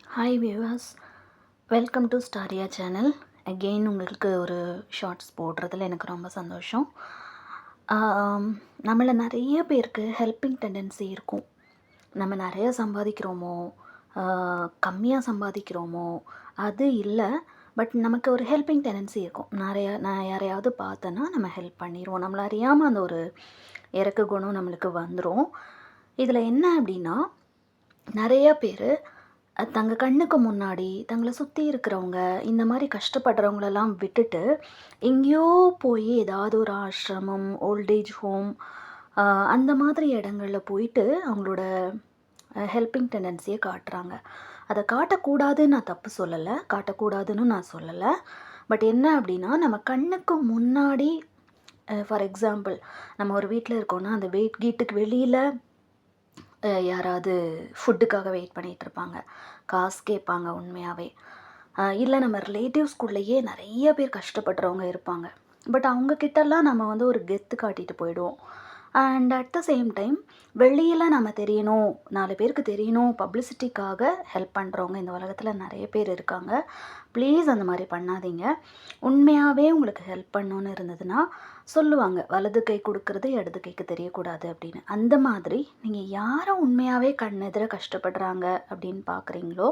Hi viewers, welcome to Staria channel. Again உங்களுக்கு ஒரு shorts போடுறதுல எனக்கு ரொம்ப சந்தோஷம். நம்மள நிறைய பேருக்கு ஹெல்பிங் டெண்டன்சி இருக்கும். நம்ம நிறைய சம்பாதிக்கிறோமோ, கம்மியாக சம்பாதிக்கிறோமோ அது இல்லை. பட் நமக்கு ஒரு ஹெல்பிங் டெண்டன்சி இருக்கும். நான் யாரையாவது பார்த்தேன்னா நம்ம ஹெல்ப் பண்ணிடுவோம். நம்மள அறியாமல் அந்த ஒரு இறக்க குணம் நம்மளுக்கு வந்துடும். இதில் என்ன அப்படின்னா, நிறைய பேர் தங்கள் கண்ணுக்கு முன்னாடி தங்களை சுற்றி இருக்கிறவங்க இந்த மாதிரி கஷ்டப்படுறவங்களெல்லாம் விட்டுட்டு எங்கேயோ போய் ஏதாவது ஒரு ஆசிரமம், ஓல்டேஜ் ஹோம், அந்த மாதிரி இடங்களில் போயிட்டு அவங்களோட ஹெல்பிங் டெண்டன்சியை காட்டுறாங்க. அதை காட்டக்கூடாதுன்னு நான் தப்பு சொல்லலை, காட்டக்கூடாதுன்னு நான் சொல்லலை. பட் என்ன அப்படின்னா, நம்ம கண்ணுக்கு முன்னாடி ஃபார் எக்ஸாம்பிள் நம்ம ஒரு வீட்டில் இருக்கோன்னா அந்த வீட்டுக்கு வெளியில் யாராவது ஃபுட்டுக்காக வெயிட் பண்ணிகிட்ருப்பாங்க, காசு கேட்பாங்க உண்மையாகவே. இல்லை நம்ம ரிலேட்டிவ்ஸ்குள்ளேயே நிறைய பேர் கஷ்டப்படுறவங்க இருப்பாங்க. பட் அவங்கக்கிட்டலாம் நம்ம ஒரு கெத்து காட்டிட்டு போயிடுவோம். And at the same time வெளியில் நம்ம தெரியணும், 4 பேருக்கு தெரியணும், பப்ளிசிட்டிக்காக ஹெல்ப் பண்ணுறவங்க இந்த உலகத்தில் நிறைய பேர் இருக்காங்க. ப்ளீஸ் அந்த மாதிரி பண்ணாதீங்க. உண்மையாகவே உங்களுக்கு ஹெல்ப் பண்ணணுன்னு இருந்ததுன்னா சொல்லுவாங்க, வலது கை கொடுக்கறது இடது கைக்கு தெரியக்கூடாது அப்படின்னு. அந்த மாதிரி நீங்கள் யாரை உண்மையாகவே கண்ணெதிர கஷ்டப்படுறாங்க அப்படின்னு பார்க்குறீங்களோ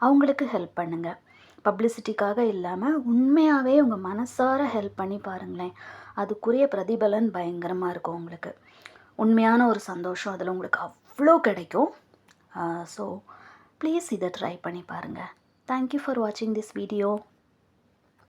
அவங்களுக்கு ஹெல்ப் பண்ணுங்கள். பப்ளிசிட்டிக்காக இல்லாமல் உண்மையாகவே உங்கள் மனசார ஹெல்ப் பண்ணி பாருங்களேன். அதுக்குரிய பிரதிபலன் பயங்கரமாக இருக்கும். உங்களுக்கு உண்மையான ஒரு சந்தோஷம் அதில் உங்களுக்கு அவ்வளோ கிடைக்கும். ஸோ ப்ளீஸ் இதை ட்ரை பண்ணி பாருங்கள். தேங்க்யூ ஃபார் வாட்சிங் திஸ் வீடியோ.